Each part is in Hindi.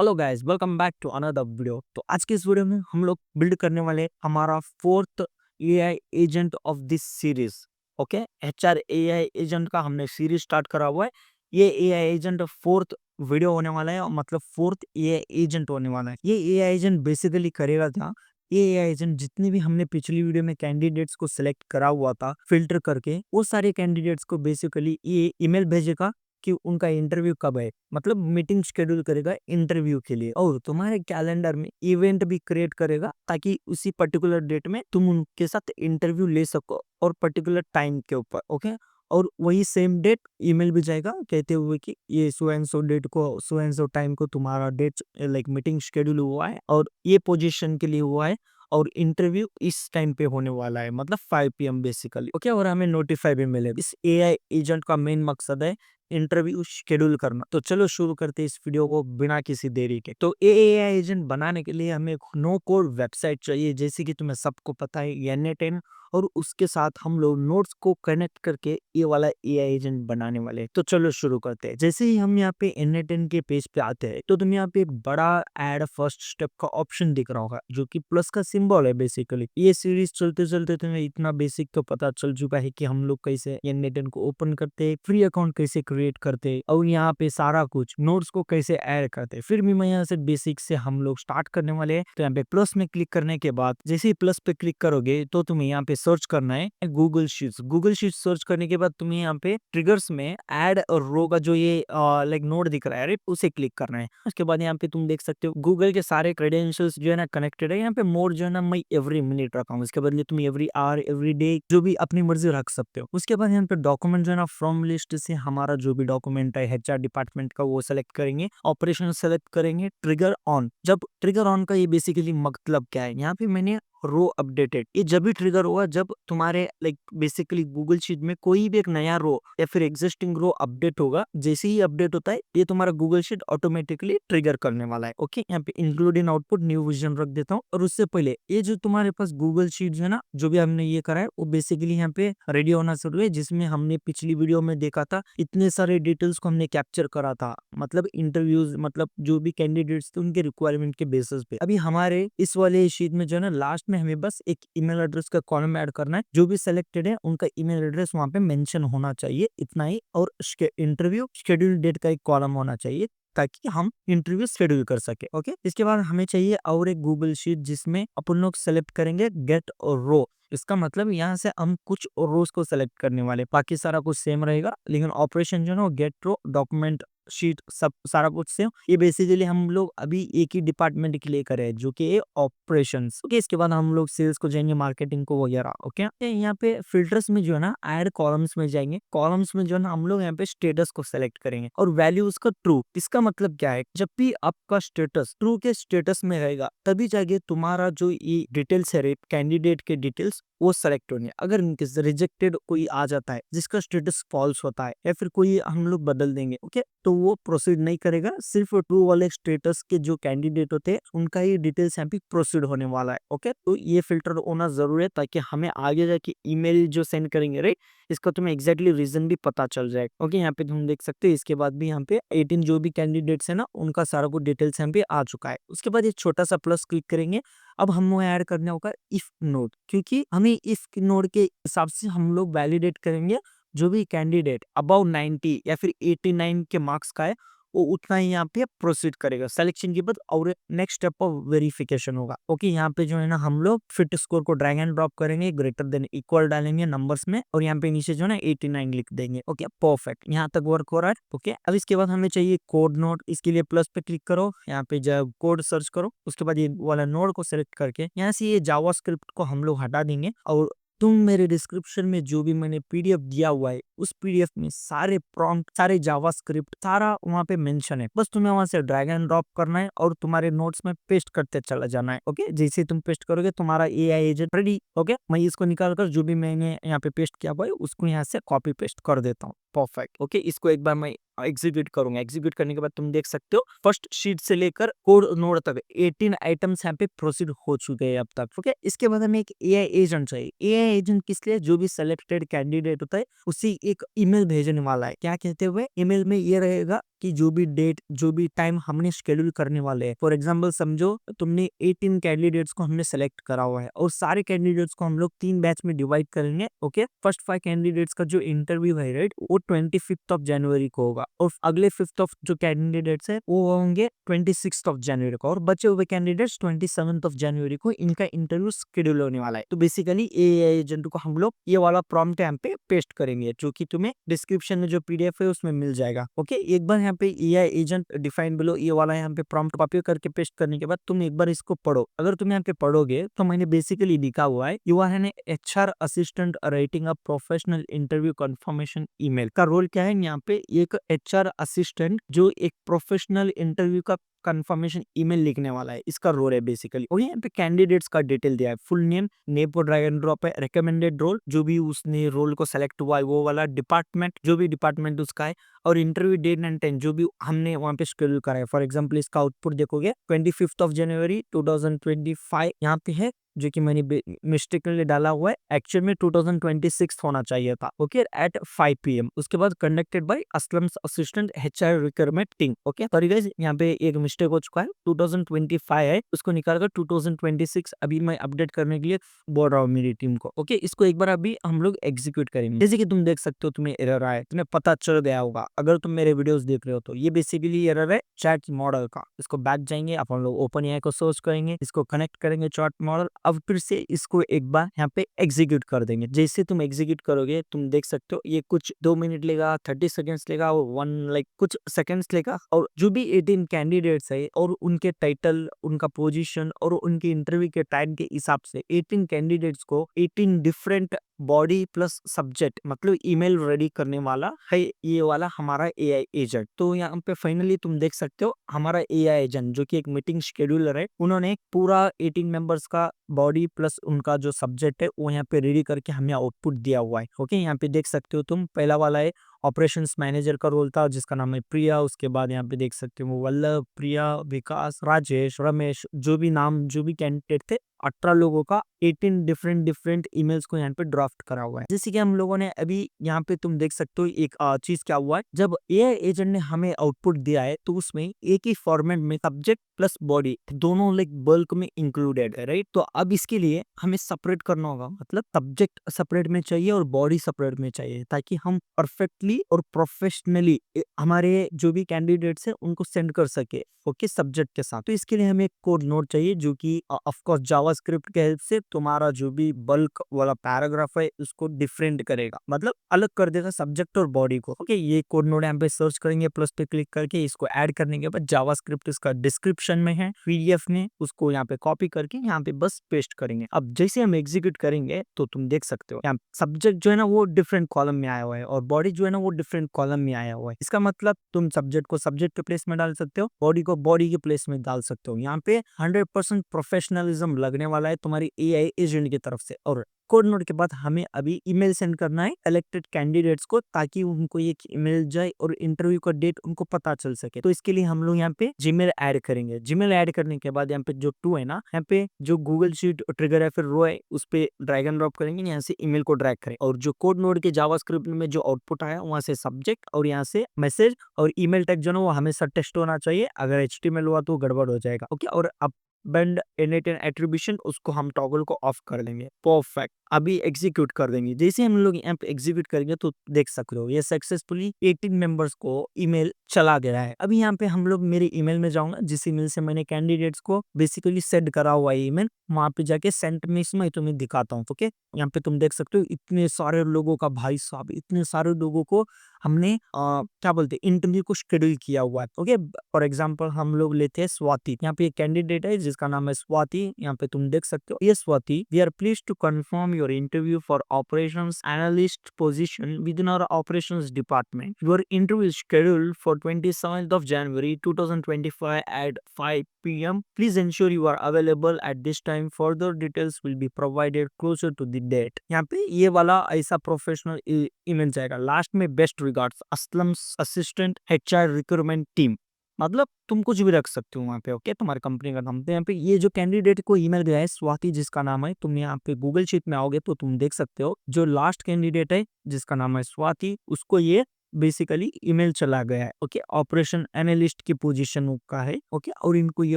Hello guys, welcome back to another video. तो आज के इस वीडियो में हम लोग बिल्ड करने वाले हमारा fourth AI agent of this series. Okay, HR AI agent का हमने सीरीज स्टार्ट करा हुआ है। ये एआई एजेंट फोर्थ वीडियो होने वाला है, मतलब फोर्थ एआई एजेंट होने वाला है। ये एआई एजेंट बेसिकली करेगा क्या? ये एआई एजेंट जितने भी हमने पिछली वीडियो में कैंडिडेट्स को सिलेक्ट करा हुआ था फिल्टर करके, वो सारे कैंडिडेट्स को बेसिकली ये ईमेल भेजेगा कि उनका इंटरव्यू कब है, मतलब मीटिंग शेड्यूल करेगा इंटरव्यू के लिए, और तुम्हारे कैलेंडर में इवेंट भी क्रिएट करेगा ताकि उसी पर्टिकुलर डेट में तुम उनके साथ इंटरव्यू ले सको और पर्टिकुलर टाइम के ऊपर। ओके, और वही सेम डेट ईमेल भी जाएगा कहते हुए कि ये सो एंड सो डेट को, सो एंड सो टाइम को तुम्हारा डेट लाइक मीटिंग शेड्यूल हुआ है और ये पोजीशन के लिए हुआ है और इंटरव्यू इस टाइम पे होने वाला है, मतलब 5 PM बेसिकली। ओके, और हमें नोटिफाई भी मिले। इस एआई एजेंट का मेन मकसद है इंटरव्यू शेड्यूल करना। तो चलो शुरू करते हैं इस वीडियो को बिना किसी देरी के। तो एआई एजेंट बनाने के लिए हमें एक नो कोड वेबसाइट चाहिए, जैसे कि तुम्हें सबको पता है N10, और उसके साथ हम लोग नोट्स को कनेक्ट करके ये वाला एआई एजेंट बनाने वाले हैं। तो चलो शुरू करते हैं। जैसे ही हम यहाँ पे N10 के पेज पे आते हैं तो तुम यहाँ पे एक बड़ा एड फर्स्ट स्टेप का ऑप्शन दिख रहा होगा, जो कि प्लस का सिंबल है बेसिकली। ये सीरीज चलते चलते तुम्हें इतना बेसिक तो पता चल चुका है कि हम लोग कैसे N10 को ओपन करते हैं, फ्री अकाउंट कैसे क्रिएट करते हैं, और यहाँ पे सारा कुछ नोट्स को कैसे ऐड करते हैं। फिर भी मैं यहाँ से बेसिक से हम लोग स्टार्ट करने वाले हैं। तो यहाँ पे प्लस में क्लिक करने के बाद जैसे ही प्लस पे क्लिक करोगे तो तुम्हें यहाँ पे सर्च करना है Google sheets. Google sheets search करने के बाद तुम्हें यहाँ पे ट्रिगर्स में ऐड और रो का जो ये लाइक नोट दिख रहा है उसे क्लिक करना है। उसके बाद यहाँ पे तुम देख सकते हो गूगल के सारे क्रेडेंशियल्स जो है ना कनेक्टेड है। यहाँ पे मोड जो है ना मैं एवरी मिनट रखा हूँ, इसके बदले तुम एवरी आवर एवरी डे जो भी अपनी मर्जी रख सकते हो। उसके बाद यहाँ पे डॉक्यूमेंट जो है ना फ्रॉम लिस्ट से हमारा जो भी डॉक्यूमेंट है एचआर डिपार्टमेंट का वो सेलेक्ट करेंगे, ऑपरेशन सेलेक्ट करेंगे, ट्रिगर ऑन। जब ट्रिगर ऑन का ये बेसिकली मतलब क्या है, यहाँ पे मैंने रो अपडेटेड, ये जब भी ट्रिगर होगा जब तुम्हारे लाइक बेसिकली गूगल शीट में कोई भी एक नया रो या फिर एग्जिस्टिंग रो अपडेट होगा। जैसे ही अपडेट होता है ये तुम्हारा गूगल शीट ऑटोमेटिकली ट्रिगर करने वाला है। ओके, यहाँ पे include in output new vision रख देता हूँ। और उससे पहले ये जो तुम्हारे पास गूगल शीट है ना, जो भी हमने ये करा है वो बेसिकली यहाँ पे रेडी होना शुरू है, जिसमें हमने पिछली वीडियो में देखा था इतने सारे डिटेल्स को हमने कैप्चर करा था, मतलब इंटरव्यूज, मतलब जो भी कैंडिडेट्स थे उनके रिक्वायरमेंट के बेसिस पे। अभी हमारे इस वाले शीट में जो है ना लास्ट में हमें बस एक ईमेल एड्रेस का कॉलम ऐड करना है। जो भी सिलेक्टेड है उनका ईमेल एड्रेस वहां पे मेंशन होना चाहिए, इतना ही। और इंटरव्यू शेड्यूल डेट का एक कॉलम होना चाहिए ताकि हम इंटरव्यू शेड्यूल कर सके। ओके, इसके बाद हमें चाहिए और एक गूगल शीट जिसमें अपन लोग सेलेक्ट करेंगे गेट और रो। इसका मतलब यहाँ से हम कुछ रोज को सेलेक्ट करने वाले, बाकी सारा कुछ सेम रहेगा, लेकिन ऑपरेशन जो है ना गेट रो डॉक्यूमेंट शीट सब सारा कुछ सेम। ये बेसिकली हम लोग अभी एक ही डिपार्टमेंट के लिए करे जो कि ऑपरेशंस। ओके, इसके बाद हम लोग सेल्स को जाएंगे, मार्केटिंग को वगैरह। ओके, यहाँ पे फिल्टर्स में जो है ना ऐड कॉलम्स में जाएंगे। कॉलम्स में जो है ना हम लोग यहाँ पे स्टेटस को सेलेक्ट करेंगे और वैल्यू उसका ट्रू। इसका मतलब क्या है, जब भी आपका स्टेटस ट्रू के स्टेटस में रहेगा तभी जाके तुम्हारा जो ये डिटेल्स है कैंडिडेट के डिटेल्स वो सेलेक्ट होंगे। अगर इनकेस रिजेक्टेड कोई आ जाता है जिसका स्टेटस फॉल्स होता है या फिर कोई हम लोग बदल देंगे, ओके, तो वो प्रोसीड नहीं करेगा। सिर्फ ट्रू वाले स्टेटस के जो कैंडिडेट होते हैं उनका ही डिटेल्स यहाँ पे प्रोसीड होने वाला है। ओके, तो ये फिल्टर होना जरूरी है ताकि हमें आगे जाके ईमेल जो सेंड करेंगे राइट, इसका तुम्हें एग्जैक्टली रीजन भी पता चल जाएगा। ओके, यहाँ पे तुम देख सकते हो। इसके बाद भी यहाँ पे 18 जो भी कैंडिडेट्स है ना उनका सारा कुछ डिटेल्स यहाँ पे आ चुका है। उसके बाद ये छोटा सा प्लस क्लिक करेंगे। अब हमें ऐड करना होगा इफ नोड, क्योंकि हमें इफ नोड के हिसाब से हम लोग वैलिडेट करेंगे जो भी कैंडिडेट अबव 90 या फिर 89 के मार्क्स का है वो उतना ही यहाँ पे प्रोसीड करेगा सिलेक्शन के बाद, और नेक्स्ट स्टेप ऑफ वेरिफिकेशन होगा। ओके, यहाँ पे जो है ना हम लोग फिट स्कोर को ड्रैग एंड ड्रॉप करेंगे, ग्रेटर देन इक्वल डालेंगे नंबर्स में, और यहाँ पे नीचे जो है ना 89 लिख देंगे। ओके, परफेक्ट, यहाँ तक वर्क हो रहा है। ओके, अब इसके बाद हमें चाहिए कोड नोड। इसके लिए प्लस पे क्लिक करो, यहाँ पे जब कोड सर्च करो, उसके बाद ये वाला नोड को सिलेक्ट करके यहाँ से ये जावास्क्रिप्ट को हम लोग हटा देंगे। और तुम मेरे डिस्क्रिप्शन में जो भी मैंने पीडीएफ दिया हुआ है उस पीडीएफ में सारे प्रॉम्प्ट, सारे जावास्क्रिप्ट, सारा वहां पे मेंशन है। बस तुम्हें वहां से ड्रैग एंड ड्रॉप करना है और तुम्हारे नोट्स में पेस्ट करते चला जाना है। ओके, जैसे तुम पेस्ट करोगे तुम्हारा एआई एजेंट रेडी। ओके, मैं इसको निकाल कर जो भी मैंने यहाँ पे पेस्ट किया हुआ है उसको यहाँ से कॉपी पेस्ट कर देता हूँ। परफेक्ट। ओके, इसको एक बार मैं एग्जीक्यूट करूंगा। एग्जीक्यूट करने के बाद तुम देख सकते हो फर्स्ट शीट से लेकर कोड नोड तक 18 आइटम्स यहाँ पे प्रोसीड हो चुके हैं अब तक। ओके, इसके बाद हमें एक एआई एजेंट चाहिए। एआई एजेंट किस लिए? जो भी सिलेक्टेड कैंडिडेट होता है उसी एक ईमेल भेजने वाला है। क्या कहते हुए ईमेल में ये रहेगा कि जो भी डेट, जो भी टाइम हमने शेड्यूल करने वाले हैं। फॉर एग्जांपल समझो तुमने 18 कैंडिडेट्स को हमने सेलेक्ट करा हुआ है और सारे कैंडिडेट्स को हम लोग 3 बैच में डिवाइड करेंगे। ओके, फर्स्ट 5 कैंडिडेट्स का जो इंटरव्यू है राइट, वो 25 ऑफ जनवरी को होगा और अगले 5 ऑफ जो कैंडिडेट्स है वो होंगे 26 ऑफ जनवरी को और बचे हुए कैंडिडेट्स 27 ऑफ जनवरी को इनका इंटरव्यू शेड्यूल होने वाला है। तो बेसिकली एआई एजेंट को हम लोग ये वाला प्रॉम्प्ट यहाँ पे पेस्ट करेंगे, जो कि तुम्हें डिस्क्रिप्शन में जो पीडीएफ है उसमें मिल जाएगा। ओके, एक बार यहाँ पे एआई एजेंट डिफाइन बिलो ये वाला यहाँ पे प्रॉम्प्ट कॉपी करके पेस्ट करने के बाद तुम एक बार इसको पढ़ो। अगर तुम यहाँ पे पढ़ोगे तो मैंने बेसिकली लिखा हुआ है you are an HR assistant writing a professional interview confirmation email. का रोल क्या है यहाँ पे? एक एचआर असिस्टेंट जो एक प्रोफेशनल इंटरव्यू का कंफर्मेशन ईमेल लिखने वाला है, इसका रोल है बेसिकली। और यहाँ पे कैंडिडेट्स का डिटेल दिया है, फुल नेम, नेम पर ड्रैग एंड ड्रॉप है, रिकमेंडेड रोल, जो भी उसने रोल को सेलेक्ट हुआ है वो वाला, डिपार्टमेंट, जो भी डिपार्टमेंट उसका है, और इंटरव्यू डेट एंड टाइम जो भी हमने वहाँ पे शेड्यूल करा है। फॉर एग्जांपल इसका आउटपुट देखोगे 25 ऑफ जनवरी 2025 यहाँ पे है, जो कि मैंने मिस्टेकली डाला हुआ है, एक्चुअल में 2026 होना चाहिए था। Okay, at 5 PM। उसके बाद conducted by Aslam assistant HR requirement team. Okay, sorry guys यहाँ पे एक मिस्टेक हो चुका है, 2025 है, उसको निकालकर 2026 अभी मैं अपडेट करने के लिए बोल रहा हूँ मेरी टीम को। ओके, इसको एक बार अभी हम लोग एग्जीक्यूट करेंगे। जैसे कि तुम देख सकते हो तुम्हें एरर आया, तुम्हें पता चल गया होगा अगर तुम मेरे वीडियोस देख रहे हो तो। ये बेसिकली एरर है चैट मॉडल का। इसको बैक जाएंगे, अपन लोग ओपन एआई को सर्च करेंगे, इसको कनेक्ट करेंगे चैट मॉडल, अब फिर से इसको एक बार यहाँ पे एग्जीक्यूट कर देंगे। जैसे तुम एग्जीक्यूट करोगे तुम देख सकते हो ये कुछ 2 मिनट लेगा, 30 सेकेंड्स लेगा और 1 कुछ सेकेंड्स लेगा। और जो भी 18 कैंडिडेट्स है और उनके टाइटल, उनका पोजीशन और उनके इंटरव्यू के टाइम के हिसाब से 18 कैंडिडेट्स को 18 डिफरेंट बॉडी प्लस सब्जेक्ट मतलब ईमेल रेडी करने वाला है ये वाला हमारा एआई एजेंट। तो यहाँ पे फाइनली तुम देख सकते हो हमारा एआई एजेंट जो कि एक मीटिंग शेड्यूलर है, उन्होंने पूरा 18 मेंबर्स का बॉडी प्लस उनका जो सब्जेक्ट है वो यहाँ पे रेडी करके हमें आउटपुट दिया हुआ है। ओके, यहाँ पे देख सकते हो तुम, पहला वाला है ऑपरेशंस मैनेजर का रोल था जिसका नाम है प्रिया। उसके बाद यहाँ पे देख सकते हो वल्लभ, प्रिया, विकास, राजेश, रमेश, जो भी नाम, जो भी कैंडिडेट थे, 18 लोगों का 18 डिफरेंट ईमेल्स को यहाँ पे ड्राफ्ट करा हुआ है। जैसे कि हम लोगों ने अभी यहाँ पे तुम देख सकते हो एक चीज क्या हुआ है, जब एआई एजेंट ने हमें आउटपुट दिया है तो उसमें एक ही फॉर्मेट में सब्जेक्ट प्लस बॉडी दोनों बल्क में इंक्लूडेड है राइट। तो अब इसके लिए हमें सेपरेट करना होगा, मतलब सब्जेक्ट सेपरेट में चाहिए और बॉडी सेपरेट में चाहिए, ताकि हम परफेक्टली और प्रोफेशनली हमारे जो भी कैंडिडेट्स हैं उनको सेंड कर सके ओके सब्जेक्ट के साथ। तो इसके लिए हमें कोड नोट चाहिए जो कि ऑफ कोर्स जावास्क्रिप्ट के हेल्प से तुम्हारा जो भी बल्क वाला पैराग्राफ है उसको डिफरेंट करेगा, मतलब अलग कर देगा सब्जेक्ट और बॉडी को। ओके, ये कोड नोट यहाँ पे सर्च करेंगे, प्लस पे क्लिक करके इसको ऐड करने के बाद जावास्क्रिप्ट इसका डिस्क्रिप्शन में है पीडीएफ में, उसको यहाँ पे कॉपी करके यहाँ पे बस पेस्ट करेंगे। अब जैसे हम एग्जीक्यूट करेंगे तो तुम देख सकते हो यहाँ सब्जेक्ट जो है ना वो डिफरेंट कॉलम में आया हुआ है और बॉडी जो है ना वो डिफरेंट कॉलम में आया हुआ है। इसका मतलब तुम सब्जेक्ट को सब्जेक्ट के प्लेस में डाल सकते हो, बॉडी को बॉडी के प्लेस में डाल सकते हो। यहाँ पे 100% प्रोफेशनलिज्म लगने वाला है तुम्हारी एआई एजेंट की तरफ से। और कोड नोट के बाद हमें अभी ईमेल सेंड करना है इलेक्टेड कैंडिडेट्स को, ताकि उनको ये ईमेल जाए और इंटरव्यू का डेट उनको पता चल सके। तो इसके लिए हम लोग यहाँ पे जीमेल ऐड करेंगे। जीमेल ऐड करने के बाद यहाँ पे जो टू है ना, यहाँ पे जो गूगल शीट ट्रिगर है फिर रो है, उस पे ड्रैग एंड ड्रॉप करेंगे, यहाँ से ईमेल को ड्रैग करें और जो कोड नोड के जावास्क्रिप्ट में जो आउटपुट आया वहां से सब्जेक्ट और यहाँ से मैसेज और ईमेल टैग जो ना वो हमेशा टेस्ट होना चाहिए। अगर HTML हुआ तो गड़बड़ हो जाएगा। ओके, और अब बेंड इनिट एंड एट्रीब्यूशन उसको हम टॉगल को ऑफ कर देंगे। परफेक्ट, अभी एग्जीक्यूट कर देंगे। जैसे हम लोग यहाँ पे एग्जीक्यूट करेंगे तो देख सकते हो ये सक्सेसफुली 18 मेंबर्स को ईमेल चला गया है। अभी यहाँ पे हम लोग मेरे ईमेल में जाऊंगा, जिस ईमेल से मैंने कैंडिडेट्स को बेसिकली सेंड करा हुआ है ईमेल, वहां पे जाके सेंड में इसमें तुम्हें दिखाता हूँ। ओके, यहाँ पे तुम देख सकते हो इतने सारे लोगों का, भाई साहब इतने सारे लोगों को हमने क्या बोलते हैं इंटरव्यू को शेड्यूल किया हुआ है। ओके, फॉर एग्जांपल हम लोग लेते हैं स्वाति। यहाँ पे एक कैंडिडेट है जिसका नाम है स्वाति, यहाँ पे तुम देख सकते हो। ये Swati, we are pleased to confirm your interview for operations analyst position within our operations department. Your interview is scheduled for 27th of January 2025 at 5 PM. Please ensure you are available at this time. Further details will be provided closer to the date. यहाँ पे ये वाला ऐसा प्रोफेशनल ईमेल जाएगा। लास्ट में best regards Aslam assistant HR recruitment team. मतलब तुम कुछ भी रख सकते हो वहाँ पे, ओके, तुम्हारी कंपनी का नाम। तो यहाँ पे ये जो कैंडिडेट को ईमेल गया है स्वाति जिसका नाम है, तुम यहाँ पे गूगल शीट में आओगे तो तुम देख सकते हो जो लास्ट कैंडिडेट है जिसका नाम है स्वाति, उसको ये बेसिकली ईमेल चला गया है, ओके, ऑपरेशन एनालिस्ट की पोजीशन का है, ओके, और इनको ये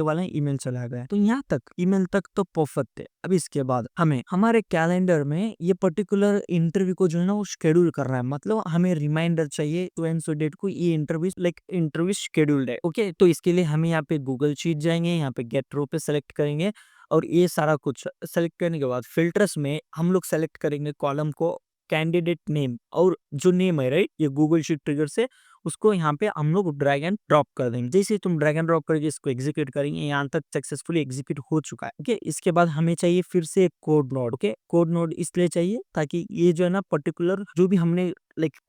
वाला ईमेल चला गया है। तो यहाँ तक ईमेल तक तो परफेक्ट है। अब इसके बाद हमें हमारे कैलेंडर में ये पर्टिकुलर इंटरव्यू को जो है ना वो शेड्यूल करना है, मतलब हमें रिमाइंडर चाहिए तो एंड सो डेट को ये इंटरव्यू शेड्यूल्ड है, ओके। तो इसके लिए हम यहाँ पे गूगल शीट जाएंगे, यहाँ पे गेट रो पे सेलेक्ट करेंगे और ये सारा कुछ सेलेक्ट करने के बाद फिल्टर्स में हम लोग सेलेक्ट करेंगे कॉलम को कैंडिडेट नेम, और जो नेम है राइट ये गूगल शीट ट्रिगर से उसको यहाँ पे हम लोग ड्रैग एंड ड्रॉप कर देंगे। जैसे तुम ड्रैग एंड ड्रॉप करके इसको एग्जीक्यूट करेंगे, यहाँ तक सक्सेसफुली एग्जीक्यूट हो चुका है, ओके। इसके बाद हमें चाहिए फिर से एक code node, okay. Code node इसलिए चाहिए ताकि ये जो है ना पर्टिकुलर जो भी हमने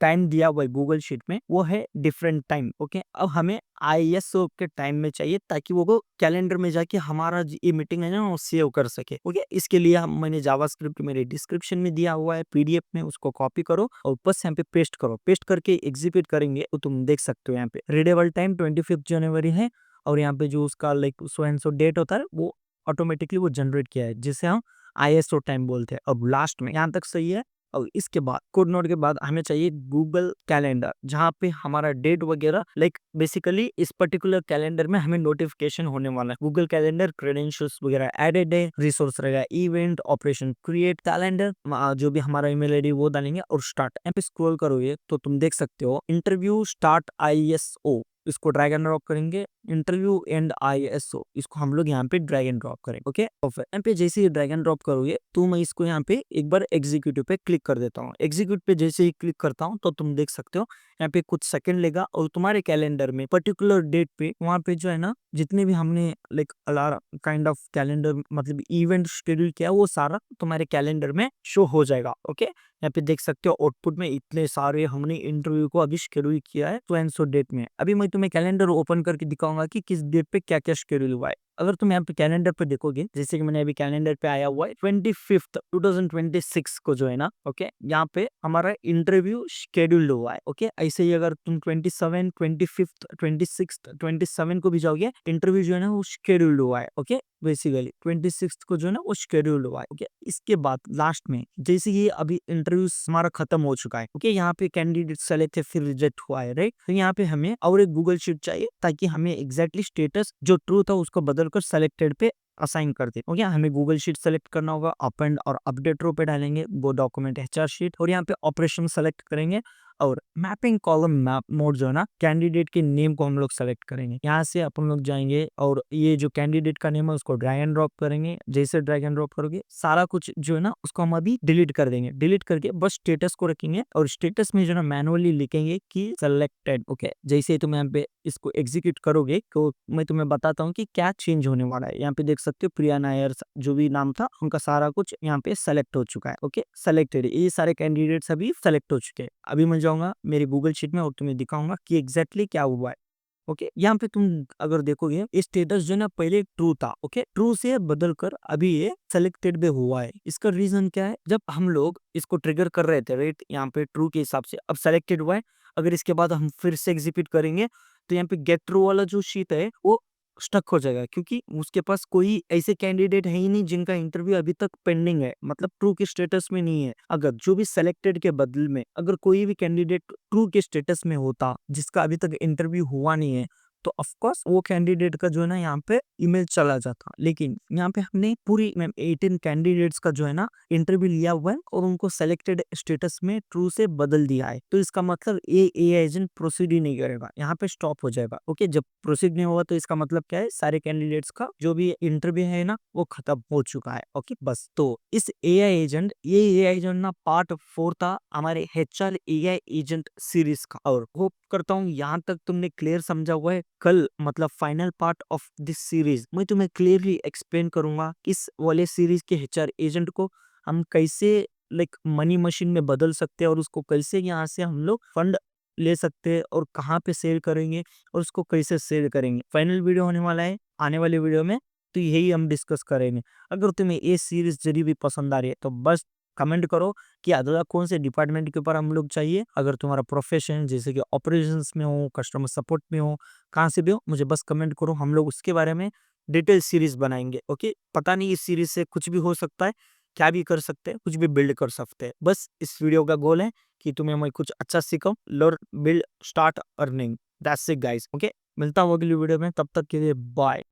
टाइम दिया हुआ है गूगल शीट में वो है डिफरेंट टाइम, ओके। अब हमें ISO के टाइम में चाहिए ताकि वो कैलेंडर में जाके हमारा ये मीटिंग है ना वो सेव कर सके, ओके। इसके लिए मैंने जावास्क्रिप्ट मेरे डिस्क्रिप्शन में दिया हुआ है PDF में, उसको कॉपी करो और बस यहाँ पे पेस्ट करो। पेस्ट करके एग्जीक्यूट करेंगे तो तुम देख सकते हो यहाँ पे रीडेबल टाइम 25 जनवरी है और यहाँ पे जो उसका सो एंड सो डेट होता है वो ऑटोमेटिकली वो जनरेट किया है जिसे हम ISO टाइम बोलते हैं। अब लास्ट में यहाँ तक सही है। और इसके बाद कोड नोड के बाद हमें चाहिए गूगल कैलेंडर जहाँ पे हमारा डेट वगैरह बेसिकली इस पर्टिकुलर कैलेंडर में हमें नोटिफिकेशन होने वाला है। गूगल कैलेंडर क्रेडेंशियल्स वगैरह एडेड है, रिसोर्स रहेगा इवेंट ऑपरेशन क्रिएट कैलेंडर, जो भी हमारा ईमेल ID वो डालेंगे और स्टार्ट। यहाँ पे स्क्रॉल करोगे तो तुम देख सकते हो इंटरव्यू स्टार्ट ISO, इसको ड्रैग एंड ड्रॉप करेंगे। इंटरव्यू एंड ISO इसको हम लोग यहाँ पे ड्रैग एंड ड्रॉप करेंगे, ओके। और फिर यहाँ पे जैसे ही ड्रैग एंड ड्रॉप करोगे तो मैं इसको यहाँ पे एक बार एग्जीक्यूटिव पे क्लिक कर देता हूँ। एग्जीक्यूट पे जैसे ही क्लिक करता हूँ तो तुम देख सकते हो यहाँ पे कुछ सेकंड लेगा और तुम्हारे कैलेंडर में पर्टिकुलर डेट पे वहाँ पे जो है ना जितने भी हमने अलार्म काइंड ऑफ कैलेंडर मतलब इवेंट शेड्यूल किया वो सारा तुम्हारे कैलेंडर में शो हो जाएगा, ओके। यहाँ पे देख सकते हो आउटपुट में इतने सारे हमने इंटरव्यू को अभी शेड्यूल किया है तो एंड सो डेट में। अभी मैं तुम्हें कैलेंडर ओपन करके दिखाऊंगा कि किस डेट पे क्या क्या शेड्यूल हुआ है। अगर तुम यहाँ पे कैलेंडर पे देखोगे जैसे कि मैंने अभी कैलेंडर पे आया हुआ है 25 2026 को जो है ना, ओके, यहाँ पे हमारा इंटरव्यू शेड्यूल्ड हुआ है, ओके। ऐसे ही अगर तुम 27 25 26 27 को भी जाओगे इंटरव्यू जो है ना वो शेड्यूल्ड हुआ है, ओके। बेसिकली 26 को जो है ना वो शेड्यूल हुआ है, ओके। इसके बाद लास्ट में जैसे ये अभी इंटरव्यू हमारा खत्म हो चुका है, ओके, यहाँ पे कैंडिडेट सेलेक्ट है फिर रिजेक्ट हुआ है, राइट। तो यहाँ पे हमें और एक गूगल शीट चाहिए ताकि हमें एग्जैक्टली स्टेटस जो ट्रू था उसको बदलकर सेलेक्टेड पे असाइन कर दे, ओके। हमें गूगल शीट सेलेक्ट करना होगा, अपेंड और अपडेट रो पे डालेंगे वो डॉक्यूमेंट HR शीट और यहाँ पे ऑपरेशन सेलेक्ट करेंगे और मैपिंग कॉलम मैप मोड जो है ना कैंडिडेट के नेम को हम लोग सेलेक्ट करेंगे। यहाँ से अपन लोग जाएंगे और ये जो कैंडिडेट का नेम है उसको ड्रैग एंड ड्रॉप करेंगे। जैसे ड्रैग एंड ड्रॉप करोगे सारा कुछ जो है ना उसको हम अभी डिलीट कर देंगे। डिलीट करके बस स्टेटस को रखेंगे और स्टेटस में जो है ना मैनुअली लिखेंगे कि सेलेक्टेड, ओके। जैसे ही तुम यहाँ पे इसको एग्जीक्यूट करोगे तो मैं तुम्हें बताता हूँ कि क्या चेंज होने वाला है। यहाँ पे देख सकते हो प्रिया नायर जो भी नाम था उनका सारा कुछ यहाँ पे सेलेक्ट हो चुका है, ओके। सेलेक्टेड ये सारे कैंडिडेट्स अभी सेलेक्ट हो चुके हैं। अभी मैं जाऊंगा मेरी गूगल शीट में और तुम्हें दिखाऊंगा कि एग्जैक्टली क्या हुआ है, ओके। यहाँ पे तुम अगर देखोगे ये स्टेटस जो ना पहले ट्रू था, ओके, ट्रू से बदलकर अभी ये सेलेक्टेड भी हुआ है। इसका रीजन क्या है, जब हम लोग इसको ट्रिगर कर रहे थे राइट यहाँ पे ट्रू के हिसाब से अब सेलेक्टेड हुआ है। अगर इसके बाद हम फिर से एग्जीक्यूट करेंगे तो यहाँ पे गेट ट्रू वाला जो शीट है वो स्टक हो जाएगा क्योंकि उसके पास कोई ऐसे कैंडिडेट है ही नहीं जिनका इंटरव्यू अभी तक पेंडिंग है, मतलब ट्रू के स्टेटस में नहीं है। अगर जो भी सेलेक्टेड के बदल में अगर कोई भी कैंडिडेट ट्रू के स्टेटस में होता जिसका अभी तक इंटरव्यू हुआ नहीं है तो ऑफ कोर्स वो कैंडिडेट का जो है ना यहाँ पे ईमेल चला जाता। लेकिन यहाँ पे हमने पूरी 18 कैंडिडेट्स का जो है ना इंटरव्यू लिया हुआ है और उनको सेलेक्टेड स्टेटस में ट्रू से बदल दिया है। तो इसका मतलब ये AI एजेंट प्रोसीड ही नहीं करेगा, यहाँ पे स्टॉप हो जाएगा, ओके। जब प्रोसीड नहीं होगा तो इसका मतलब क्या है, सारे कैंडिडेट्स का जो भी इंटरव्यू है ना वो खत्म हो चुका है, ओके। बस तो इस AI एजेंट ये AI एजेंट ना पार्ट 4 था हमारे HR AI एजेंट सीरीज का। और होप करता हूँ यहाँ तक तुमने क्लियर समझा हुआ है। कल मतलब final part of this series मैं तुम्हें क्लियरली एक्सप्लेन करूंगा इस वाले सीरीज के HR एजेंट को हम कैसे मनी मशीन में बदल सकते हैं और उसको कैसे यहाँ से हम लोग फंड ले सकते हैं और कहाँ पे सेल करेंगे और उसको कैसे सेल करेंगे। फाइनल वीडियो होने वाला है आने वाले वीडियो में, तो यही हम डिस्कस करेंगे। अगर तुम्हें ये सीरीज जरी भी पसंद आ रही है तो बस कमेंट करो कि अगला कौन से डिपार्टमेंट के ऊपर हम लोग चाहिए। अगर तुम्हारा प्रोफेशन जैसे कि ऑपरेशंस में हो, कस्टमर सपोर्ट में हो, कहाँ से भी हो, मुझे बस कमेंट करो, हम लोग उसके बारे में डिटेल सीरीज बनाएंगे। ओके, पता नहीं इस सीरीज से कुछ भी हो सकता है, क्या भी कर सकते हैं, कुछ भी बिल्ड कर सकते हैं। बस इस वीडियो का गोल है कि तुम्हें मैं कुछ अच्छा सिखाऊं, learn build start earning, that's it guys. Okay, मिलता हूँ अगली वीडियो में, तब तक के लिए बाय।